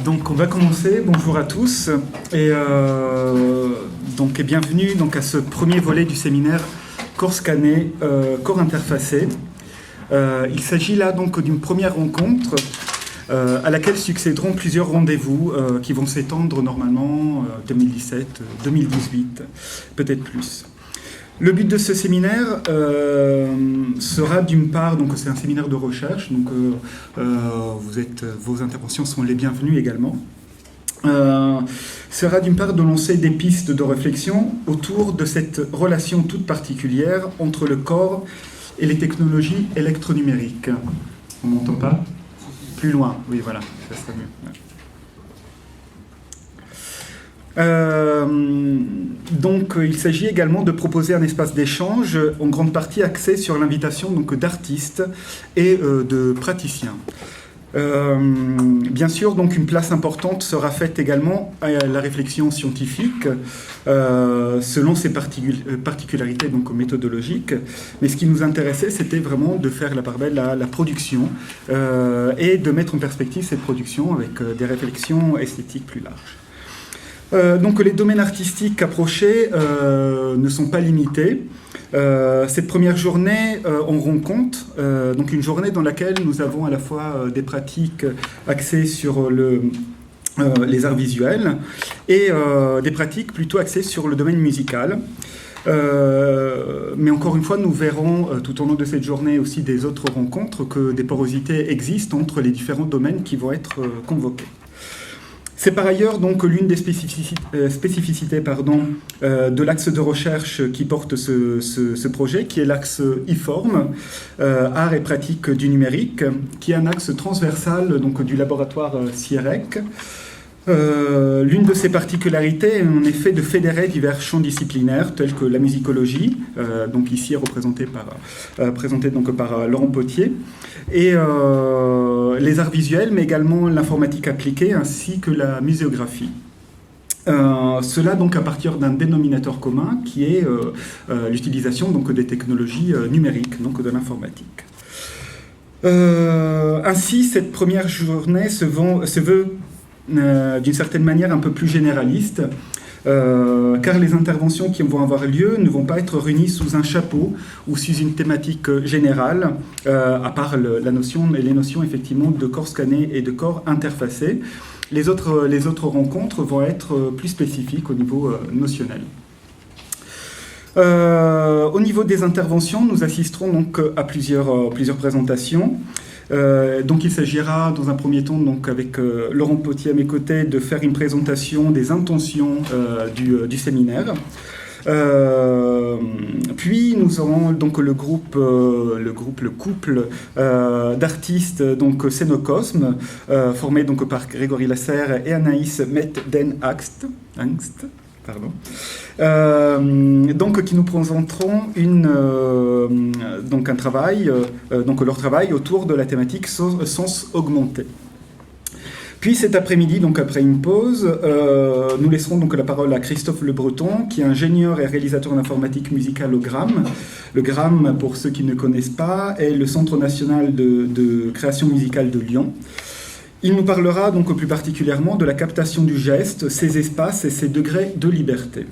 Donc on va commencer. Bonjour à tous et bienvenue à ce premier volet du séminaire corps scanné, corps interfacé. Il s'agit là donc d'une première rencontre à laquelle succéderont plusieurs rendez-vous qui vont s'étendre normalement 2017, 2018, peut-être plus. Le but de ce séminaire sera d'une part, donc c'est un séminaire de recherche, donc vos interventions sont les bienvenues également. Sera d'une part de lancer des pistes de réflexion autour de cette relation toute particulière entre le corps et les technologies électronumériques. On m'entend pas ? Plus loin, oui voilà, ça serait mieux. Ouais. Il s'agit également de proposer un espace d'échange en grande partie axé sur l'invitation d'artistes et de praticiens. Bien sûr, une place importante sera faite également à la réflexion scientifique selon ses particularités méthodologiques. Mais ce qui nous intéressait, c'était vraiment de faire la part belle à la production et de mettre en perspective cette production avec des réflexions esthétiques plus larges. Les domaines artistiques approchés ne sont pas limités. Cette première journée, on rend compte, une journée dans laquelle nous avons à la fois des pratiques axées sur les arts visuels et des pratiques plutôt axées sur le domaine musical. Mais encore une fois, nous verrons tout au long de cette journée aussi des autres rencontres que des porosités existent entre les différents domaines qui vont être convoqués. C'est par ailleurs l'une des spécificités de l'axe de recherche qui porte ce projet, qui est l'axe IFORM, Arts et pratiques du numérique, qui est un axe transversal du laboratoire CIREC. L'une de ses particularités est en effet de fédérer divers champs disciplinaires tels que la musicologie, ici présentée par Laurent Potier, et les arts visuels, mais également l'informatique appliquée ainsi que la muséographie. Cela à partir d'un dénominateur commun qui est l'utilisation des technologies numériques, de l'informatique. Ainsi, cette première journée se veut d'une certaine manière un peu plus généraliste, car les interventions qui vont avoir lieu ne vont pas être réunies sous un chapeau ou sous une thématique générale, à part les notions effectivement de corps scanné et de corps interfacé. Les autres rencontres vont être plus spécifiques au niveau notionnel. Au niveau des interventions, nous assisterons à plusieurs présentations. Il s'agira dans un premier temps avec Laurent Potier à mes côtés de faire une présentation des intentions du séminaire. Puis nous aurons le couple d'artistes Scénocosme formé par Grégory Lasserre et Anaïs Met-Den-Angst. Qui nous présenteront un travail, leur travail autour de la thématique sens augmenté. Puis cet après-midi, après une pause, nous laisserons la parole à Christophe Le Breton, qui est ingénieur et réalisateur d'informatique musicale au GRAM. Le GRAM, pour ceux qui ne connaissent pas, est le Centre national de création musicale de Lyon. Il nous parlera plus particulièrement de la captation du geste, ses espaces et ses degrés de liberté.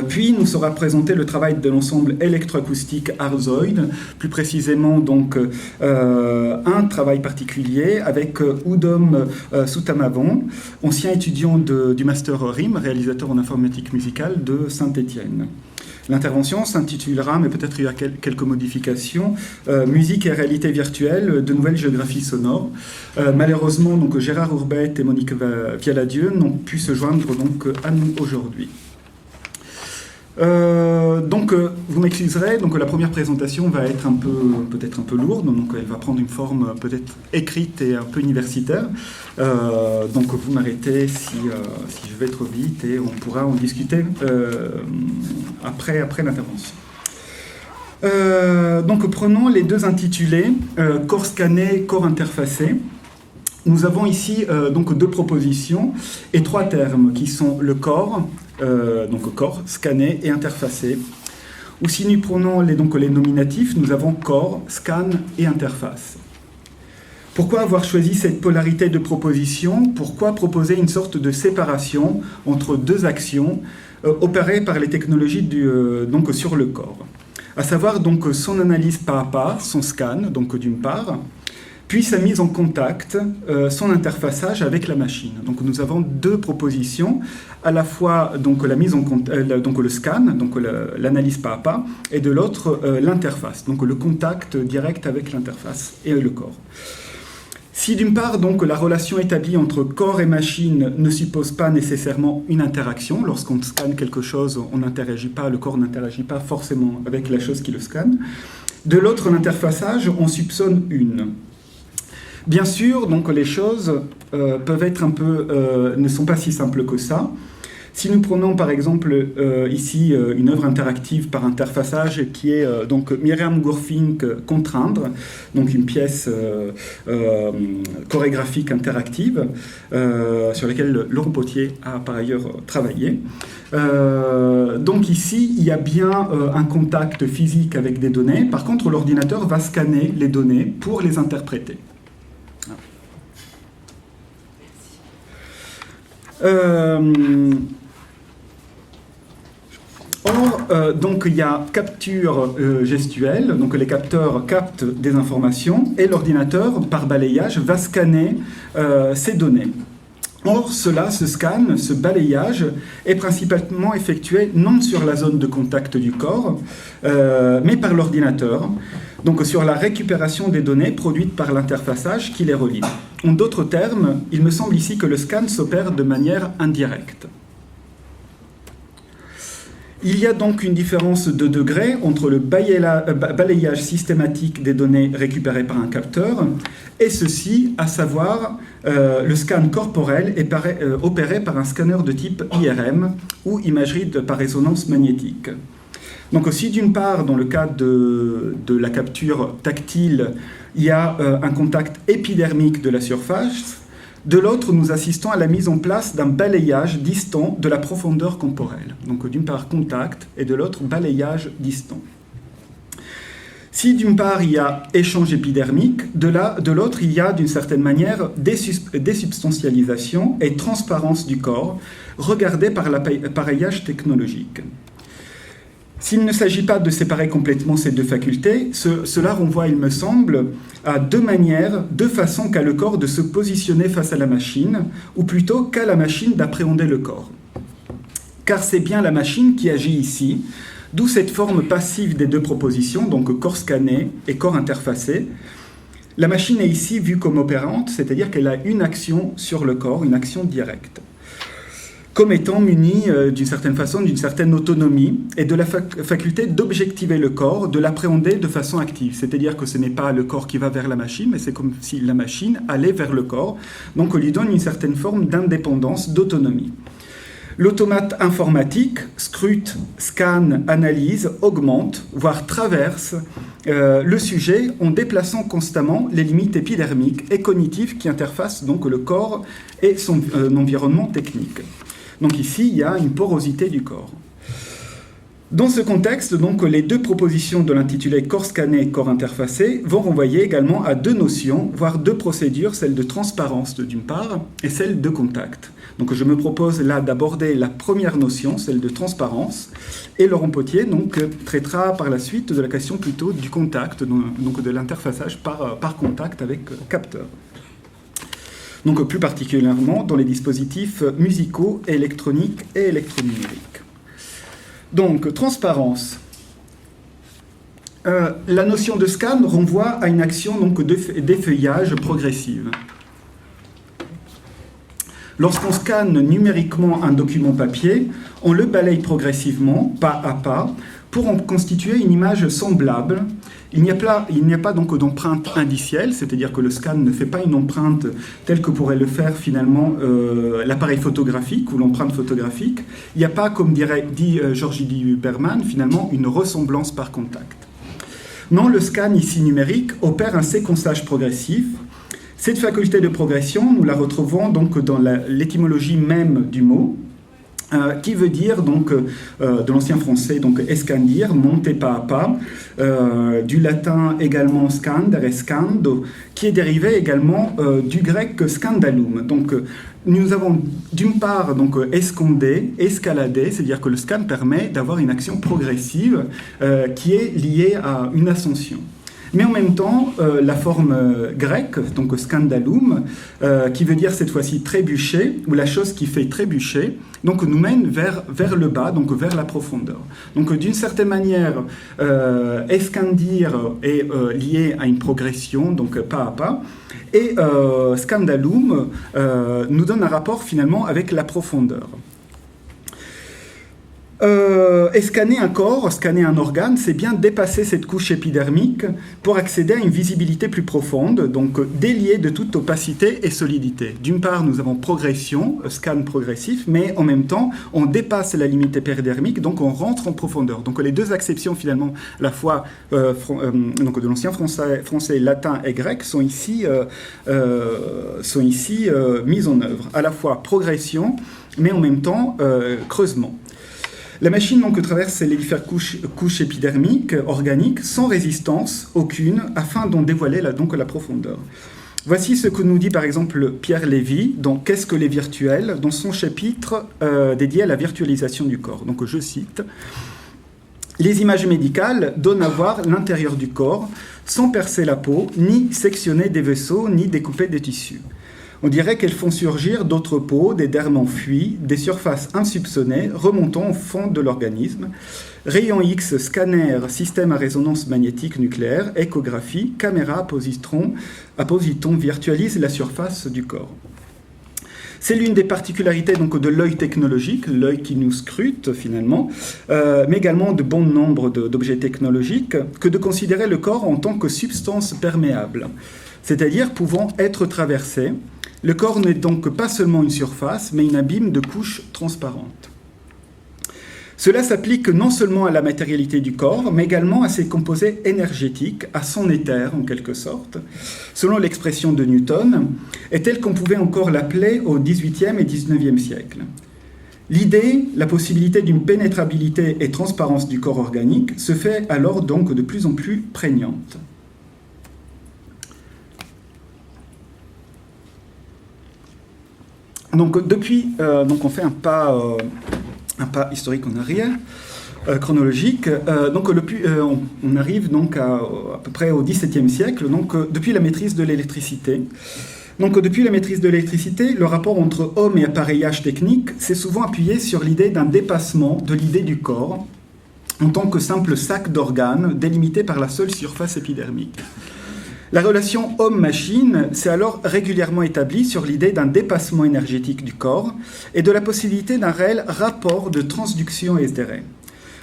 Puis nous sera présenté le travail de l'ensemble électroacoustique Arzoid, plus précisément un travail particulier avec Udom Soutamavon, ancien étudiant du Master RIM, réalisateur en informatique musicale de Saint-Étienne. L'intervention s'intitulera, mais peut-être il y a quelques modifications, Musique et réalité virtuelle, de nouvelles géographies sonores. Malheureusement, Gérard Ourbette et Monique Vialadieu n'ont pu se joindre à nous aujourd'hui. Vous m'excuserez, la première présentation va être peut-être un peu lourde, elle va prendre une forme peut-être écrite et un peu universitaire. Vous m'arrêtez si je vais trop vite et on pourra en discuter après l'intervention. Prenons les deux intitulés, corps scanné, corps interfacé. Nous avons ici deux propositions et trois termes qui sont le corps, corps, scanné et interfacé. Ou si nous prenons les nominatifs, nous avons corps, scan et interface. Pourquoi avoir choisi cette polarité de proposition? Pourquoi proposer une sorte de séparation entre deux actions opérées par les technologies donc sur le corps? À savoir donc son analyse pas à pas, son scan, donc d'une part, puis sa mise en contact, son interfaçage avec la machine. Donc nous avons deux propositions, à la fois donc la mise en donc le scan, donc l'analyse pas à pas, et de l'autre l'interface, donc le contact direct avec l'interface et le corps. Si d'une part donc la relation établie entre corps et machine ne suppose pas nécessairement une interaction, lorsqu'on scanne quelque chose, on n'interagit pas, le corps n'interagit pas forcément avec la chose qui le scanne. De l'autre, l'interfaçage, on soupçonne une. Bien sûr, donc les choses peuvent être ne sont pas si simples que ça. Si nous prenons par exemple ici une œuvre interactive par interfaçage qui est donc Myriam Gourfink Contraindre, donc une pièce chorégraphique interactive sur laquelle Laurent Potier a par ailleurs travaillé. Donc ici, il y a bien un contact physique avec des données. Par contre, l'ordinateur va scanner les données pour les interpréter. Donc il y a capture gestuelle, donc les capteurs captent des informations et l'ordinateur, par balayage, va scanner ces données. Or, ce scan, ce balayage, est principalement effectué non sur la zone de contact du corps, mais par l'ordinateur, donc sur la récupération des données produites par l'interfaçage qui les relie. En d'autres termes, il me semble ici que le scan s'opère de manière indirecte. Il y a donc une différence de degré entre le balayage systématique des données récupérées par un capteur et ceci, à savoir le scan corporel opéré par un scanner de type IRM ou imagerie par résonance magnétique. Donc aussi, d'une part, dans le cas de la capture tactile, il y a un contact épidermique de la surface. De l'autre, nous assistons à la mise en place d'un balayage distant de la profondeur corporelle. Donc d'une part contact et de l'autre balayage distant. Si d'une part il y a échange épidermique, de l'autre il y a d'une certaine manière désubstantialisation et transparence du corps, regardée par l'appareillage technologique. S'il ne s'agit pas de séparer complètement ces deux facultés, cela renvoie, il me semble, à deux façons qu'a le corps de se positionner face à la machine, ou plutôt qu'a la machine d'appréhender le corps. Car c'est bien la machine qui agit ici, d'où cette forme passive des deux propositions, donc corps scanné et corps interfacé. La machine est ici vue comme opérante, c'est-à-dire qu'elle a une action sur le corps, une action directe, comme étant munie d'une certaine façon, d'une certaine autonomie et de la faculté d'objectiver le corps, de l'appréhender de façon active. C'est-à-dire que ce n'est pas le corps qui va vers la machine, mais c'est comme si la machine allait vers le corps. Donc on lui donne une certaine forme d'indépendance, d'autonomie. L'automate informatique scrute, scanne, analyse, augmente, voire traverse le sujet en déplaçant constamment les limites épidermiques et cognitives qui interfacent donc le corps et son environnement technique. Donc ici, il y a une porosité du corps. Dans ce contexte, donc, les deux propositions de l'intitulé corps scanné et corps interfacé vont renvoyer également à deux notions, voire deux procédures, celle de transparence d'une part et celle de contact. Donc je me propose là d'aborder la première notion, celle de transparence, et Laurent Potier donc, traitera par la suite de la question plutôt du contact, donc de l'interfaçage par contact avec capteur. Donc plus particulièrement dans les dispositifs musicaux, électroniques et électronumériques. Donc, transparence. La notion de scan renvoie à une action donc, d'effeuillage progressive. Lorsqu'on scanne numériquement un document papier, on le balaye progressivement, pas à pas, pour en constituer une image semblable. Il n'y a pas donc d'empreinte indicielle, c'est-à-dire que le scan ne fait pas une empreinte telle que pourrait le faire finalement l'appareil photographique ou l'empreinte photographique. Il n'y a pas, comme dit Georges Huberman, finalement une ressemblance par contact. Non, le scan ici numérique opère un séquençage progressif. Cette faculté de progression, nous la retrouvons donc dans l'étymologie même du mot. qui veut dire donc de l'ancien français donc escandir, monter pas à pas, du latin également scander et scando, qui est dérivé également du grec scandalum. Donc nous avons d'une part donc esconder, escalader, c'est-à-dire que le scan permet d'avoir une action progressive qui est liée à une ascension. Mais en même temps, la forme grecque, donc scandalum, qui veut dire cette fois-ci trébucher, ou la chose qui fait trébucher, donc nous mène vers le bas, donc vers la profondeur. Donc d'une certaine manière, escandir est lié à une progression, donc pas à pas, et scandalum nous donne un rapport finalement avec la profondeur. Scanner un corps, scanner un organe, c'est bien dépasser cette couche épidermique pour accéder à une visibilité plus profonde, donc déliée de toute opacité et solidité. D'une part, nous avons progression, scan progressif, mais en même temps, on dépasse la limite épidermique, donc on rentre en profondeur. Donc les deux acceptions finalement, à la fois donc de l'ancien français, latin et grec, sont ici mises en œuvre. À la fois progression, mais en même temps creusement. La machine donc traverse les différentes couches épidermiques, organiques, sans résistance aucune, afin d'en dévoiler la profondeur. Voici ce que nous dit par exemple Pierre Lévy dans Qu'est-ce que les virtuels, dans son chapitre dédié à la virtualisation du corps. Donc je cite: les images médicales donnent à voir l'intérieur du corps, sans percer la peau, ni sectionner des vaisseaux, ni découper des tissus. On dirait qu'elles font surgir d'autres peaux, des dermes enfuis, des surfaces insoupçonnées remontant au fond de l'organisme. Rayons X, scanner, système à résonance magnétique nucléaire, échographie, caméra à positron virtualise la surface du corps. C'est l'une des particularités donc, de l'œil technologique, l'œil qui nous scrute finalement, mais également de bon nombre d'objets technologiques, que de considérer le corps en tant que substance perméable, c'est-à-dire pouvant être traversé. Le corps n'est donc pas seulement une surface, mais un abîme de couches transparentes. Cela s'applique non seulement à la matérialité du corps, mais également à ses composés énergétiques, à son éther en quelque sorte, selon l'expression de Newton, et tel qu'on pouvait encore l'appeler au XVIIIe et XIXe siècle. L'idée, la possibilité d'une pénétrabilité et transparence du corps organique se fait alors donc de plus en plus prégnante. Donc depuis, on fait un pas historique en arrière, chronologique. On arrive donc à peu près au XVIIe siècle, donc depuis la maîtrise de l'électricité. Donc depuis la maîtrise de l'électricité, le rapport entre homme et appareillage technique s'est souvent appuyé sur l'idée d'un dépassement de l'idée du corps en tant que simple sac d'organes délimité par la seule surface épidermique. La relation homme-machine s'est alors régulièrement établie sur l'idée d'un dépassement énergétique du corps et de la possibilité d'un réel rapport de transduction éthérée.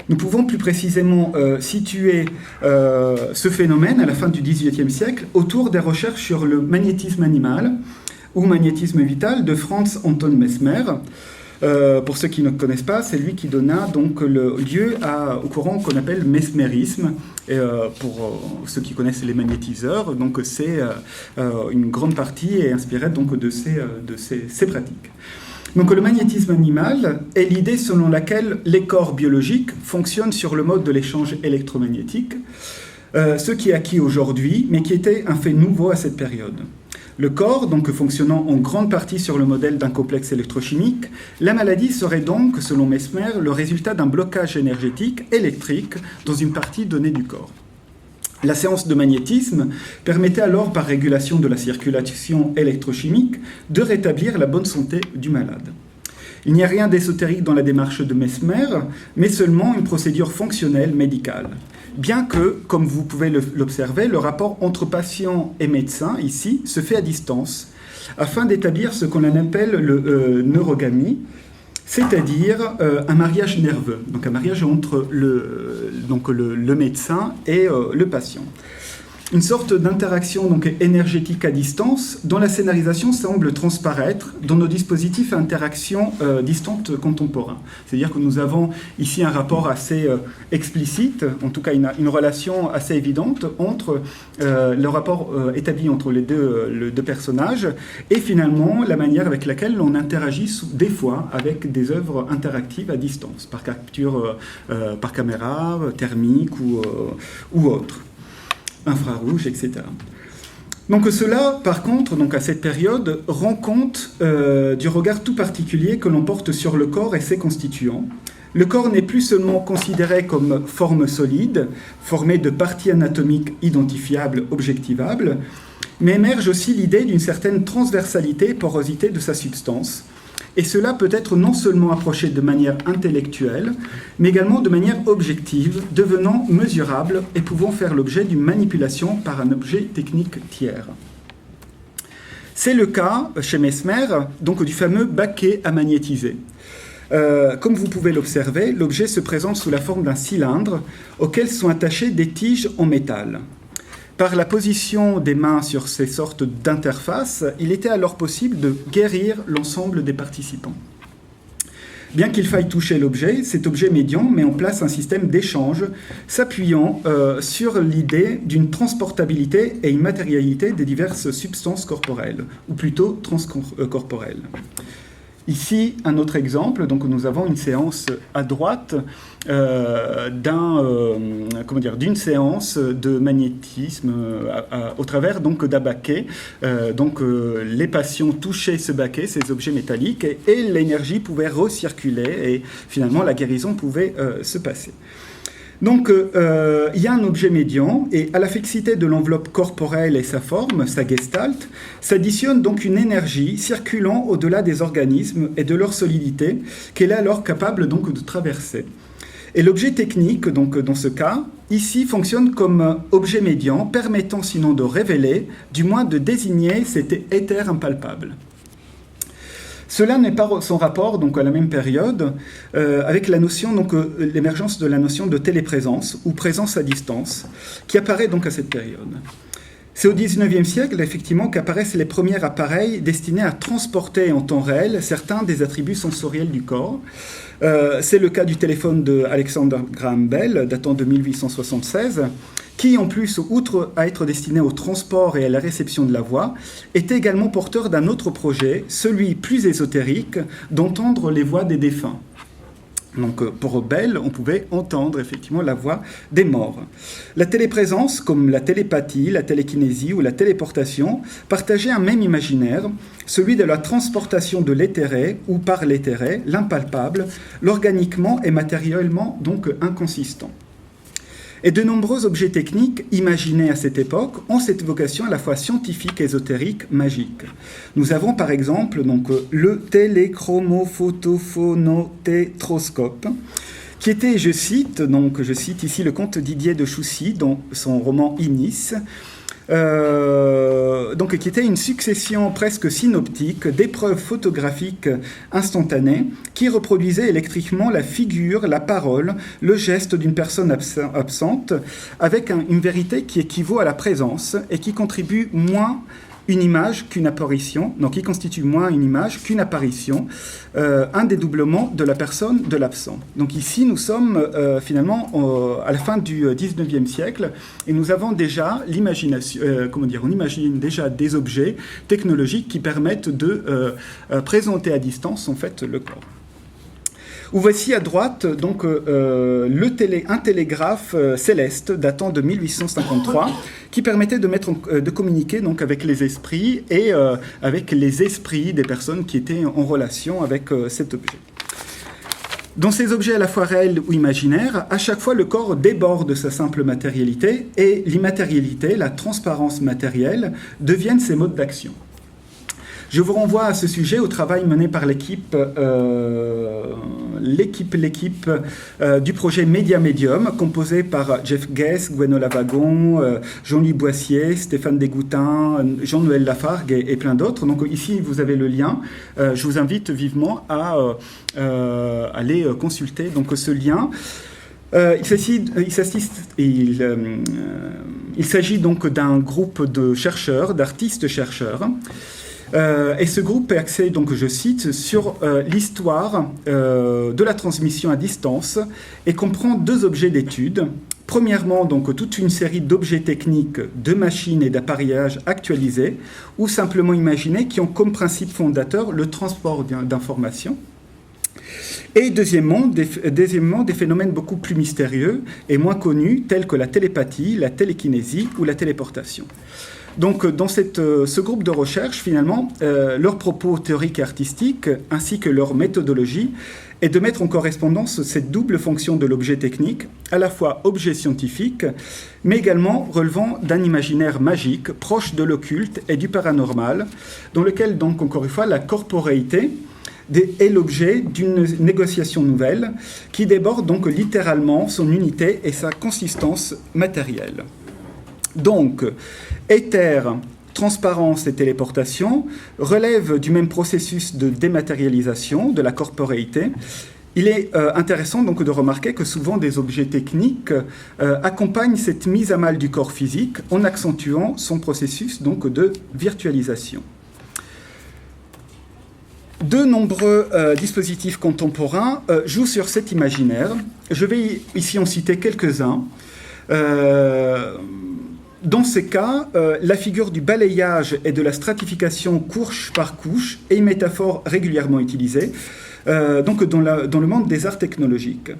Nous pouvons plus précisément situer ce phénomène à la fin du XVIIIe siècle autour des recherches sur le magnétisme animal ou magnétisme vital de Franz Anton Mesmer. Pour ceux qui ne connaissent pas, c'est lui qui donna donc le lieu au courant qu'on appelle mesmérisme. Et pour ceux qui connaissent les magnétiseurs, donc c'est une grande partie est inspirée donc de ces pratiques. Donc le magnétisme animal est l'idée selon laquelle les corps biologiques fonctionnent sur le mode de l'échange électromagnétique, ce qui est acquis aujourd'hui, mais qui était un fait nouveau à cette période. Le corps, donc fonctionnant en grande partie sur le modèle d'un complexe électrochimique, la maladie serait donc, selon Mesmer, le résultat d'un blocage énergétique électrique dans une partie donnée du corps. La séance de magnétisme permettait alors, par régulation de la circulation électrochimique, de rétablir la bonne santé du malade. Il n'y a rien d'ésotérique dans la démarche de Mesmer, mais seulement une procédure fonctionnelle médicale. Bien que, comme vous pouvez l'observer, le rapport entre patient et médecin, ici, se fait à distance, afin d'établir ce qu'on appelle le neurogamie, c'est-à-dire un mariage nerveux, donc un mariage entre le médecin et le patient. une sorte d'interaction donc énergétique à distance dont la scénarisation semble transparaître dans nos dispositifs à interaction distante contemporains. C'est-à-dire que nous avons ici un rapport assez explicite, en tout cas une relation assez évidente entre le rapport établi entre les deux personnages et finalement la manière avec laquelle on interagit des fois avec des œuvres interactives à distance, par capture par caméra, thermique ou autre. Infrarouge, etc. Donc cela, par contre, donc à cette période, rend compte du regard tout particulier que l'on porte sur le corps et ses constituants. Le corps n'est plus seulement considéré comme forme solide, formée de parties anatomiques identifiables, objectivables, mais émerge aussi l'idée d'une certaine transversalité et porosité de sa substance. Et cela peut être non seulement approché de manière intellectuelle, mais également de manière objective, devenant mesurable et pouvant faire l'objet d'une manipulation par un objet technique tiers. C'est le cas, chez Mesmer, donc du fameux baquet à magnétiser. Comme vous pouvez l'observer, l'objet se présente sous la forme d'un cylindre auquel sont attachées des tiges en métal. Par la position des mains sur ces sortes d'interfaces, il était alors possible de guérir l'ensemble des participants. Bien qu'il faille toucher l'objet, cet objet médian met en place un système d'échange s'appuyant sur l'idée d'une transportabilité et une matérialité des diverses substances corporelles, ou plutôt transcorporelles. Ici, un autre exemple, donc nous avons une séance à droite d'une séance de magnétisme au travers donc d'un baquet. Les patients touchaient ce baquet, ces objets métalliques, et l'énergie pouvait recirculer et finalement la guérison pouvait se passer. Donc, il y a un objet médian, et à la fixité de l'enveloppe corporelle et sa forme, sa gestalt, s'additionne donc une énergie circulant au-delà des organismes et de leur solidité, qu'elle est alors capable donc de traverser. Et l'objet technique, donc dans ce cas, ici fonctionne comme objet médian, permettant sinon de révéler, du moins de désigner cet éther impalpable. Cela n'est pas sans rapport donc, à la même période avec la notion, donc, l'émergence de la notion de téléprésence ou présence à distance qui apparaît donc à cette période. C'est au XIXe siècle, effectivement, qu'apparaissent les premiers appareils destinés à transporter en temps réel certains des attributs sensoriels du corps. C'est le cas du téléphone de Alexander Graham Bell, datant de 1876, qui, en plus, outre à être destiné au transport et à la réception de la voix, était également porteur d'un autre projet, celui plus ésotérique, d'entendre les voix des défunts. Donc, pour Bell, on pouvait entendre effectivement la voix des morts. La téléprésence, comme la télépathie, la télékinésie ou la téléportation, partageait un même imaginaire, celui de la transportation de l'éthéré ou par l'éthéré, l'impalpable, l'organiquement et matériellement donc inconsistant. Et de nombreux objets techniques imaginés à cette époque ont cette vocation à la fois scientifique, ésotérique, magique. Nous avons par exemple donc, le téléchromophotophonothétroscope, qui était, je cite ici le comte Didier de Choucy dans son roman Inis, qui était une succession presque synoptique d'épreuves photographiques instantanées qui reproduisaient électriquement la figure, la parole, le geste d'une personne absente avec une vérité qui équivaut à la présence et qui contribue moins une image qu'une apparition, donc qui constitue moins une image qu'une apparition, un dédoublement de la personne de l'absent. Donc ici, nous sommes finalement à la fin du XIXe siècle et nous avons déjà l'imagination, on imagine déjà des objets technologiques qui permettent de présenter à distance en fait le corps. Ou voici à droite donc, un télégraphe céleste datant de 1853 qui permettait de communiquer donc, avec les esprits et avec les esprits des personnes qui étaient en relation avec cet objet. Dans ces objets à la fois réels ou imaginaires, à chaque fois le corps déborde de sa simple matérialité et l'immatérialité, la transparence matérielle, deviennent ses modes d'action. Je vous renvoie à ce sujet au travail mené par l'équipe du projet Média Medium, composé par Jeff Guess, Gwenola Wagon, Jean-Louis Boissier, Stéphane Desgoutin, Jean-Noël Lafargue et plein d'autres. Donc ici, vous avez le lien. Je vous invite vivement à aller consulter donc, ce lien. Il s'agit donc d'un groupe de chercheurs, d'artistes-chercheurs. Et ce groupe est axé, donc, je cite, sur l'histoire de la transmission à distance et comprend 2 objets d'étude. Premièrement, donc, toute une série d'objets techniques, de machines et d'appareillages actualisés ou simplement imaginés qui ont comme principe fondateur le transport d'informations. Et deuxièmement, des phénomènes beaucoup plus mystérieux et moins connus, tels que la télépathie, la télékinésie ou la téléportation. Donc, dans ce groupe de recherche, finalement, leurs propos théoriques et artistiques, ainsi que leur méthodologie, est de mettre en correspondance cette double fonction de l'objet technique, à la fois objet scientifique, mais également relevant d'un imaginaire magique, proche de l'occulte et du paranormal, dans lequel, donc, encore une fois, la corporéité est l'objet d'une négociation nouvelle qui déborde donc littéralement son unité et sa consistance matérielle. Donc, éther, transparence et téléportation relèvent du même processus de dématérialisation de la corporéité. Il est intéressant donc de remarquer que souvent des objets techniques accompagnent cette mise à mal du corps physique en accentuant son processus donc de virtualisation. De nombreux dispositifs contemporains jouent sur cet imaginaire. Je vais ici en citer quelques-uns. Dans ces cas, la figure du balayage et de la stratification couche par couche est une métaphore régulièrement utilisée donc dans le monde des arts technologiques.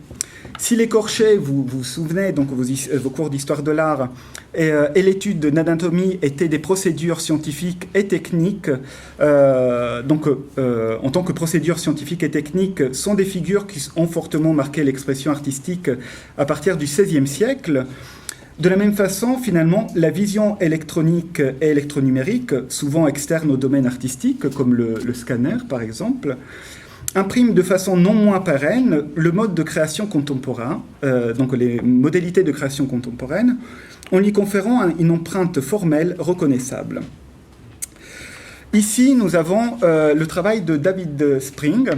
Si l'écorché, vous vous souvenez, donc vos cours d'histoire de l'art et l'étude d'anatomie étaient des procédures scientifiques et techniques, en tant que procédures scientifiques et techniques, sont des figures qui ont fortement marqué l'expression artistique à partir du XVIe siècle. De la même façon, finalement, la vision électronique et électronumérique, souvent externe au domaine artistique, comme le scanner par exemple, imprime de façon non moins pérenne le mode de création contemporain, donc les modalités de création contemporaine, en lui conférant une empreinte formelle reconnaissable. Ici, nous avons le travail de David Spriggs,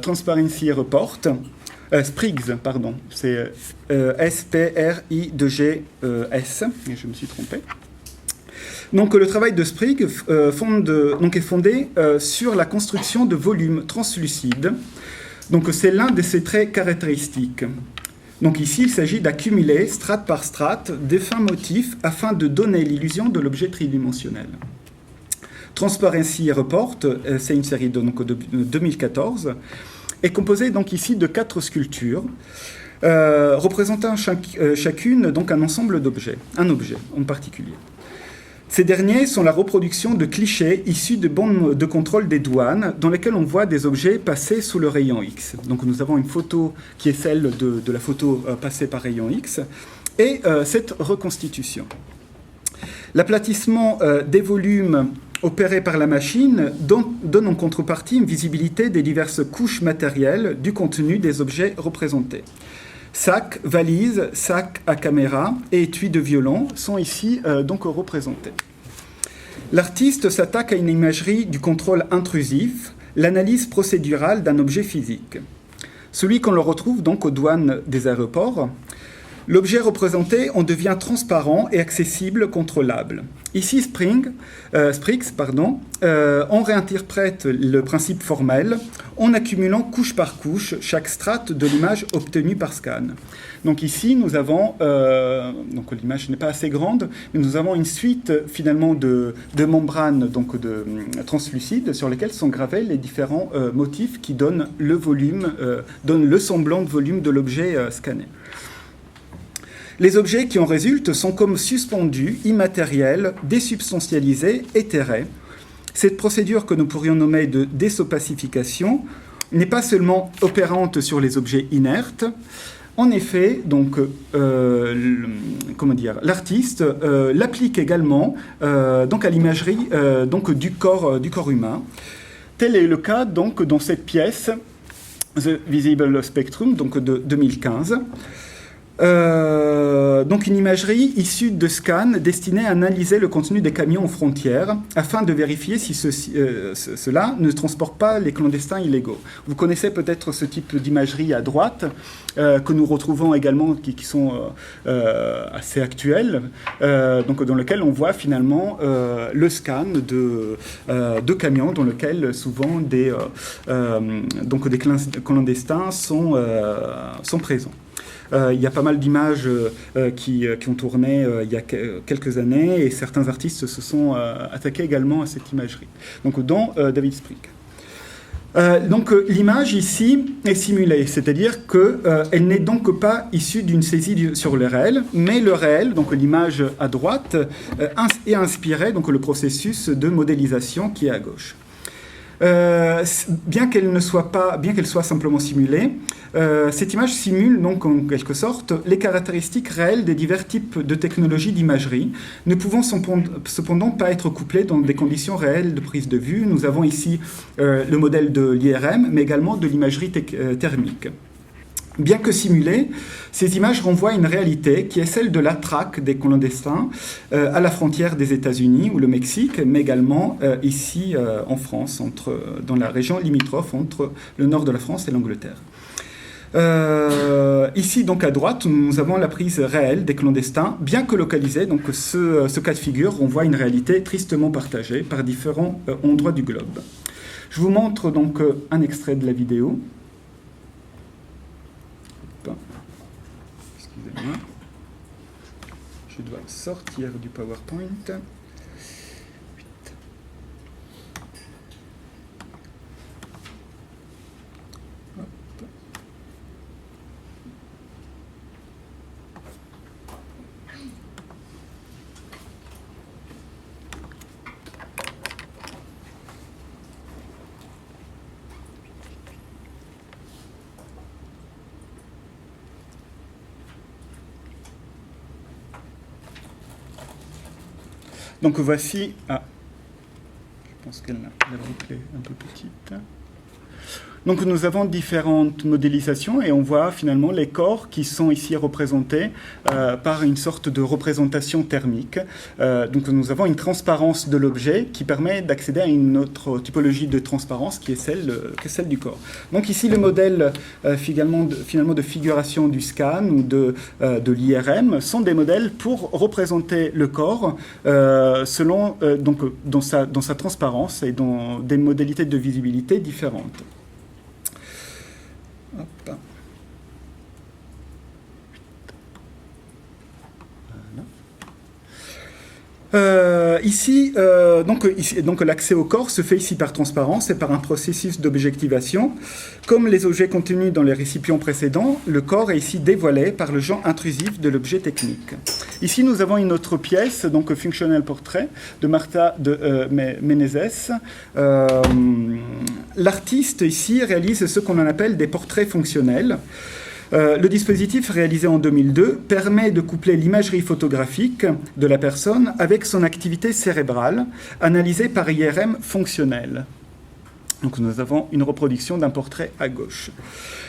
Transparency Report, Spriggs, pardon, c'est S-P-R-I-G-S, et je me suis trompé. Donc le travail de Spriggs est fondé sur la construction de volumes translucides. Donc c'est l'un de ses traits caractéristiques. Donc ici, il s'agit d'accumuler, strate par strate, des fins motifs afin de donner l'illusion de l'objet tridimensionnel. Transparency Report, c'est une série de 2014, est composée donc ici de 4 sculptures, représentant chacune donc un ensemble d'objets, un objet en particulier. Ces derniers sont la reproduction de clichés issus de bandes de contrôle des douanes dans lesquels on voit des objets passer sous le rayon X. Donc nous avons une photo qui est celle de la photo passée par rayon X et cette reconstitution. L'aplatissement des volumes opéré par la machine donne en contrepartie une visibilité des diverses couches matérielles du contenu des objets représentés. Sac, valise, sac à caméra et étui de violon sont ici donc représentés. L'artiste s'attaque à une imagerie du contrôle intrusif, l'analyse procédurale d'un objet physique. Celui qu'on le retrouve donc aux douanes des aéroports. L'objet représenté en devient transparent et accessible, contrôlable. Ici, Spriggs on réinterprète le principe formel en accumulant couche par couche chaque strate de l'image obtenue par scan. Donc ici, nous avons, donc l'image n'est pas assez grande, mais nous avons une suite finalement de membranes donc translucides sur lesquelles sont gravés les différents motifs qui donnent le volume, donnent le semblant de volume de l'objet scanné. Les objets qui en résultent sont comme suspendus, immatériels, désubstantialisés, éthérés. Cette procédure que nous pourrions nommer de désopacification n'est pas seulement opérante sur les objets inertes. En effet, donc, l'artiste l'applique également donc à l'imagerie du corps humain. Tel est le cas donc dans cette pièce, The Visible Spectrum, donc de 2015. Donc une imagerie issue de scans destinée à analyser le contenu des camions aux frontières afin de vérifier si cela ne transporte pas les clandestins illégaux. Vous connaissez peut-être ce type d'imagerie à droite que nous retrouvons également, qui sont assez actuels, donc dans lequel on voit finalement le scan de camions dans lequel souvent des clandestins sont présents. Il y a pas mal d'images qui ont tourné il y a quelques années et certains artistes se sont attaqués également à cette imagerie. Donc, dont David Sprigg. Donc l'image ici est simulée, c'est-à-dire qu'elle n'est donc pas issue d'une saisie sur le réel, mais le réel, donc l'image à droite, est inspiré, donc le processus de modélisation qui est à gauche. Bien qu'elle soit simplement simulée, cette image simule donc en quelque sorte les caractéristiques réelles des divers types de technologies d'imagerie, ne pouvant cependant pas être couplées dans des conditions réelles de prise de vue. Nous avons ici le modèle de l'IRM, mais également de l'imagerie thermique. Bien que simulées, ces images renvoient à une réalité qui est celle de la traque des clandestins à la frontière des États-Unis ou le Mexique, mais également ici en France, dans la région limitrophe entre le nord de la France et l'Angleterre. Ici, donc à droite, nous avons la prise réelle des clandestins, bien que localisée. Donc ce cas de figure renvoie à une réalité tristement partagée par différents endroits du globe. Je vous montre donc un extrait de la vidéo. Excusez-moi. Je dois sortir du PowerPoint. Donc voici... Ah, je pense que la boucle est un peu petite. Donc nous avons différentes modélisations et on voit finalement les corps qui sont ici représentés par une sorte de représentation thermique. Donc nous avons une transparence de l'objet qui permet d'accéder à une autre typologie de transparence qui est celle du corps. Donc ici le modèle finalement de figuration du scan ou de l'IRM sont des modèles pour représenter le corps selon donc dans sa transparence et dans des modalités de visibilité différentes. Hop. Ici, l'accès au corps se fait ici par transparence et par un processus d'objectivation. Comme les objets contenus dans les récipients précédents, le corps est ici dévoilé par le genre intrusif de l'objet technique. Ici, nous avons une autre pièce, donc Functional Portrait, de Marta de Menezes. L'artiste ici réalise ce qu'on appelle des portraits fonctionnels. Le dispositif réalisé en 2002 permet de coupler l'imagerie photographique de la personne avec son activité cérébrale, analysée par IRM fonctionnel. Donc nous avons une reproduction d'un portrait à gauche.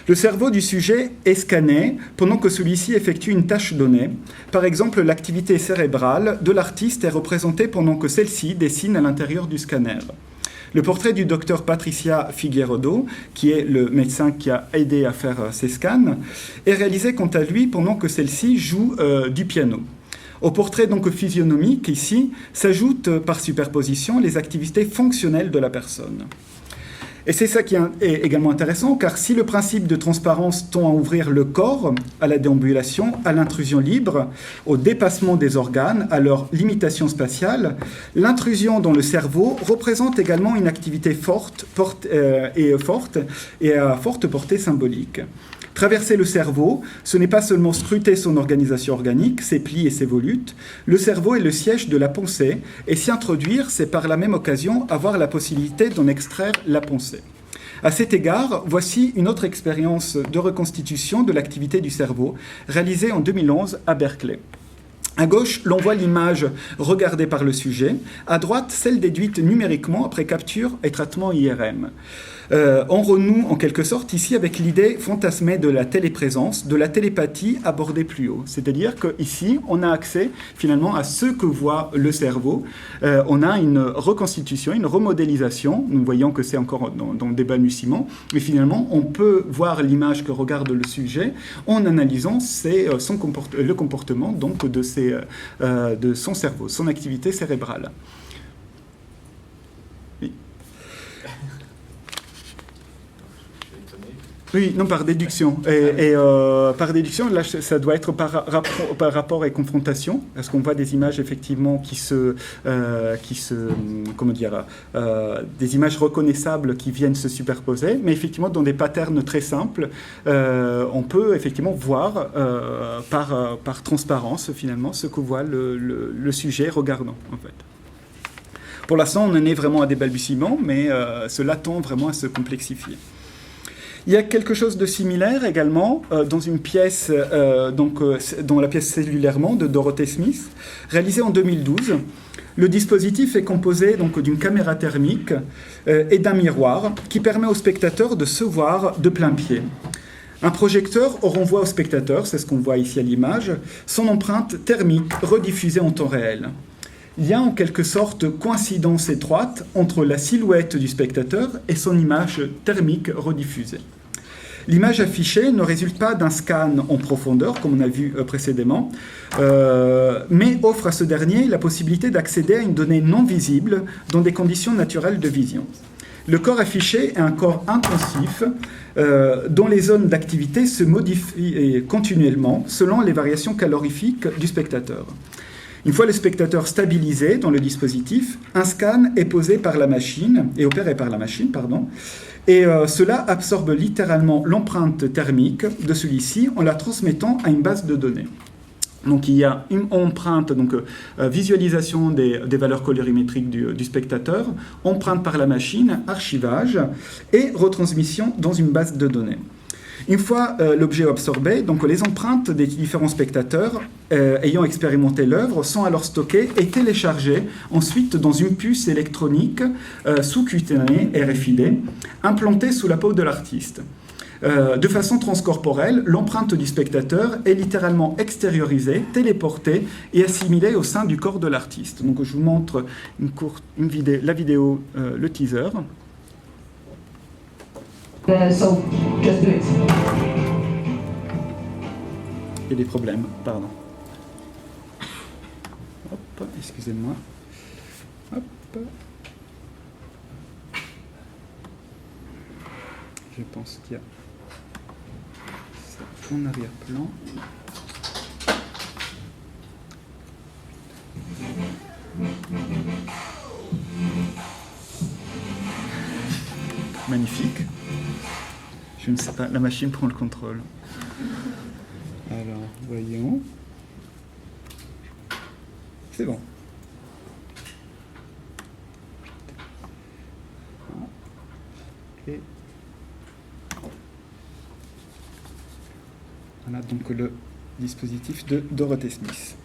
Le cerveau du sujet est scanné pendant que celui-ci effectue une tâche donnée. Par exemple, l'activité cérébrale de l'artiste est représentée pendant que celle-ci dessine à l'intérieur du scanner. Le portrait du docteur Patricia Figueiredo, qui est le médecin qui a aidé à faire ces scans, est réalisé quant à lui pendant que celle-ci joue du piano. Au portrait donc physionomique, ici, s'ajoutent par superposition les activités fonctionnelles de la personne. Et c'est ça qui est également intéressant, car si le principe de transparence tend à ouvrir le corps à la déambulation, à l'intrusion libre, au dépassement des organes, à leur limitation spatiale, l'intrusion dans le cerveau représente également une activité forte et à forte portée symbolique. Traverser le cerveau, ce n'est pas seulement scruter son organisation organique, ses plis et ses volutes. Le cerveau est le siège de la pensée, et s'y introduire, c'est par la même occasion avoir la possibilité d'en extraire la pensée. À cet égard, voici une autre expérience de reconstitution de l'activité du cerveau, réalisée en 2011 à Berkeley. À gauche, l'on voit l'image regardée par le sujet. À droite, celle déduite numériquement après capture et traitement IRM. On renoue en quelque sorte ici avec l'idée fantasmée de la téléprésence, de la télépathie abordée plus haut. C'est-à-dire qu'ici, on a accès finalement à ce que voit le cerveau. On a une reconstitution, une remodélisation. Nous voyons que c'est encore dans des balbutiements. Mais finalement, on peut voir l'image que regarde le sujet en analysant le comportement donc, de son cerveau, son activité cérébrale. Oui, non, par déduction. Par déduction, là, ça doit être par rapport et confrontation, parce qu'on voit des images effectivement comment dire, des images reconnaissables qui viennent se superposer, mais effectivement dans des patterns très simples, on peut effectivement voir par transparence finalement ce que voit le sujet regardant en fait. Pour l'instant, on en est vraiment à des balbutiements, mais cela tend vraiment à se complexifier. Il y a quelque chose de similaire également dans une pièce, dans la pièce Cellulairement de Dorothy Smith, réalisée en 2012. Le dispositif est composé donc d'une caméra thermique et d'un miroir qui permet au spectateur de se voir de plein pied. Un projecteur renvoie au spectateur, c'est ce qu'on voit ici à l'image, son empreinte thermique rediffusée en temps réel. Il y a en quelque sorte coïncidence étroite entre la silhouette du spectateur et son image thermique rediffusée. L'image affichée ne résulte pas d'un scan en profondeur, comme on a vu précédemment, mais offre à ce dernier la possibilité d'accéder à une donnée non visible dans des conditions naturelles de vision. Le corps affiché est un corps intensif dont les zones d'activité se modifient continuellement selon les variations calorifiques du spectateur. Une fois le spectateur stabilisé dans le dispositif, un scan est posé par la machine, et opéré par la machine, et cela absorbe littéralement l'empreinte thermique de celui-ci en la transmettant à une base de données. Donc il y a une empreinte, visualisation des valeurs colorimétriques du spectateur, empreinte par la machine, archivage et retransmission dans une base de données. Une fois l'objet absorbé, donc les empreintes des différents spectateurs ayant expérimenté l'œuvre sont alors stockées et téléchargées ensuite dans une puce électronique sous-cutanée RFID implantée sous la peau de l'artiste. De façon transcorporelle, l'empreinte du spectateur est littéralement extériorisée, téléportée et assimilée au sein du corps de l'artiste. Donc je vous montre la vidéo, le teaser. So, just do it. Il y a des problèmes, pardon. Hop, excusez-moi. Hop. Je pense qu'il y a ça en arrière-plan. Magnifique. Je ne sais pas, la machine prend le contrôle. Alors, voyons. C'est bon. Et on a donc le dispositif de Dorothy Smith.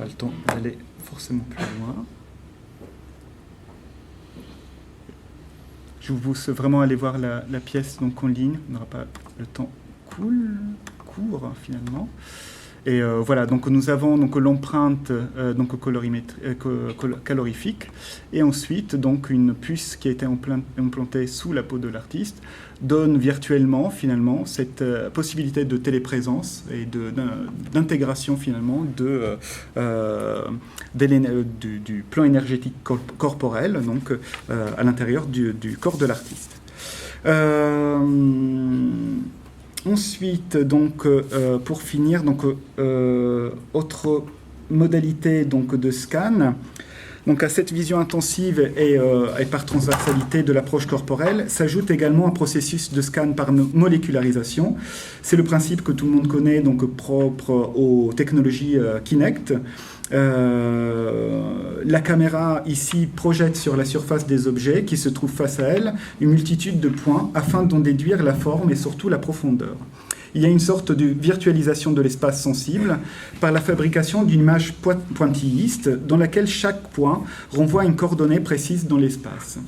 le temps d'aller forcément plus loin. Je vous pousse vraiment à aller voir la pièce donc en ligne. On n'aura pas le temps court finalement. Et voilà, donc nous avons donc l'empreinte donc calorifique, et ensuite donc une puce qui a été implantée sous la peau de l'artiste donne virtuellement finalement cette possibilité de téléprésence et d'intégration finalement du plan énergétique corporel donc à l'intérieur du corps de l'artiste. Ensuite, donc, pour finir, donc, autre modalité donc, de scan. Donc, à cette vision intensive et par transversalité de l'approche corporelle, s'ajoute également un processus de scan par molécularisation. C'est le principe que tout le monde connaît, donc propre aux technologies Kinect. La caméra ici projette sur la surface des objets qui se trouvent face à elle une multitude de points afin d'en déduire la forme et surtout la profondeur. Il y a une sorte de virtualisation de l'espace sensible par la fabrication d'une image pointilliste dans laquelle chaque point renvoie à une coordonnée précise dans l'espace.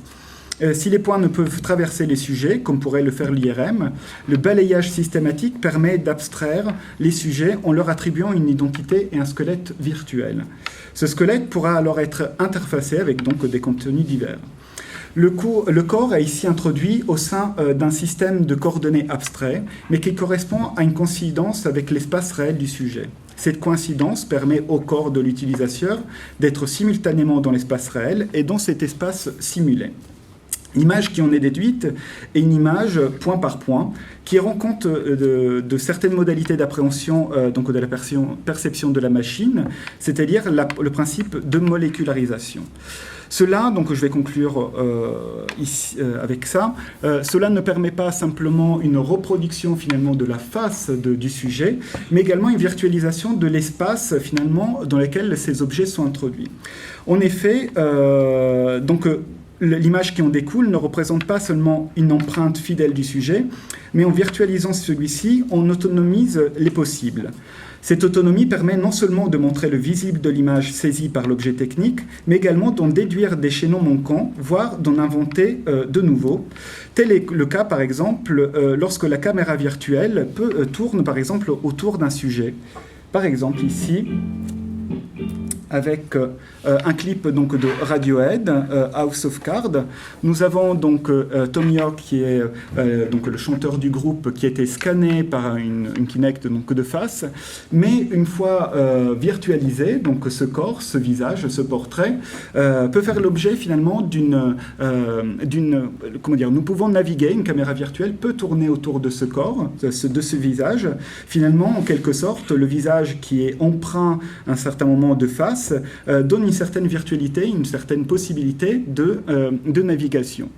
Si les points ne peuvent traverser les sujets, comme pourrait le faire l'IRM, le balayage systématique permet d'abstraire les sujets en leur attribuant une identité et un squelette virtuel. Ce squelette pourra alors être interfacé avec donc des contenus divers. Le corps est ici introduit au sein d'un système de coordonnées abstrait, mais qui correspond à une coïncidence avec l'espace réel du sujet. Cette coïncidence permet au corps de l'utilisateur d'être simultanément dans l'espace réel et dans cet espace simulé. L'image qui en est déduite est une image point par point qui rend compte de certaines modalités d'appréhension donc de la perception de la machine, c'est-à-dire le principe de molécularisation. Cela, donc je vais conclure ici, avec ça, cela ne permet pas simplement une reproduction finalement de la face du sujet, mais également une virtualisation de l'espace finalement dans lequel ces objets sont introduits. En effet, donc l'image qui en découle ne représente pas seulement une empreinte fidèle du sujet, mais en virtualisant celui-ci, on autonomise les possibles. Cette autonomie permet non seulement de montrer le visible de l'image saisie par l'objet technique, mais également d'en déduire des chaînons manquants, voire d'en inventer de nouveaux. Tel est le cas, par exemple, lorsque la caméra virtuelle tourne, par exemple, autour d'un sujet. Par exemple, ici, avec un clip donc, de Radiohead, House of Cards. Nous avons donc Tom York, qui est donc, le chanteur du groupe, qui a été scanné par une Kinect donc, de face. Mais une fois virtualisé, donc, ce corps, ce visage, ce portrait, peut faire l'objet finalement comment dire, nous pouvons naviguer, une caméra virtuelle peut tourner autour de ce corps, de ce visage. Finalement, en quelque sorte, le visage qui est empreint à un certain moment de face donne une certaine virtualité, une certaine possibilité de navigation.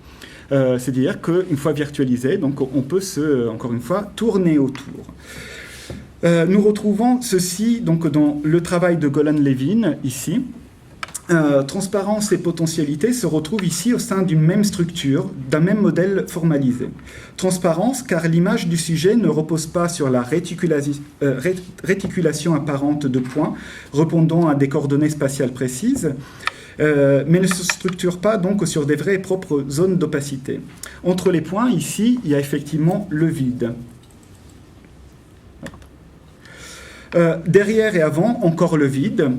C'est-à-dire qu'une fois virtualisé, donc on peut encore une fois, tourner autour. Nous retrouvons ceci donc, dans le travail de Golan Levin, ici. Transparence et potentialité se retrouvent ici au sein d'une même structure, d'un même modèle formalisé. Transparence, car l'image du sujet ne repose pas sur la réticulation apparente de points répondant à des coordonnées spatiales précises, mais ne se structure pas donc sur des vraies et propres zones d'opacité. Entre les points, ici, il y a effectivement le vide. Derrière et avant, encore le vide,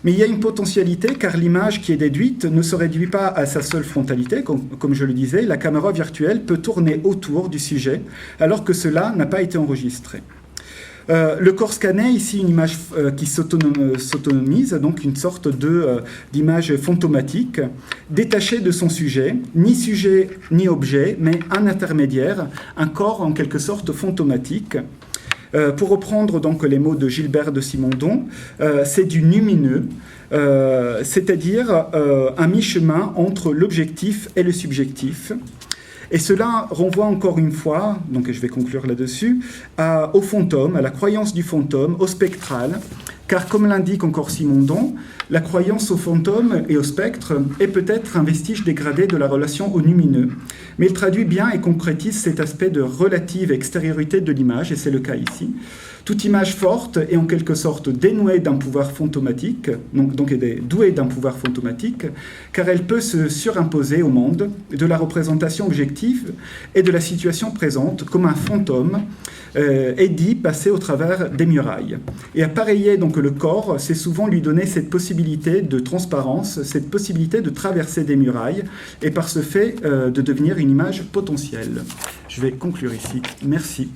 mais il y a une potentialité car l'image qui est déduite ne se réduit pas à sa seule frontalité, comme je le disais, la caméra virtuelle peut tourner autour du sujet alors que cela n'a pas été enregistré. Le corps scanné, ici une image qui s'autonomise, donc une sorte d'image fantomatique, détachée de son sujet ni objet, mais un intermédiaire, un corps en quelque sorte fantomatique. Pour reprendre donc les mots de Gilbert de Simondon, c'est du numineux, c'est-à-dire un mi-chemin entre l'objectif et le subjectif. Et cela renvoie encore une fois, donc je vais conclure là-dessus, au fantôme, à la croyance du fantôme, au spectral, car comme l'indique encore Simondon, la croyance au fantôme et au spectre est peut-être un vestige dégradé de la relation au lumineux, mais il traduit bien et concrétise cet aspect de relative extériorité de l'image, et c'est le cas ici. Toute image forte est en quelque sorte dénouée d'un pouvoir fantomatique, donc elle est douée d'un pouvoir fantomatique, car elle peut se surimposer au monde de la représentation objective et de la situation présente comme un fantôme dit passer au travers des murailles. Et appareiller donc le corps, c'est souvent lui donner cette possibilité de transparence, cette possibilité de traverser des murailles, et par ce fait de devenir une image potentielle. Je vais conclure ici. Merci.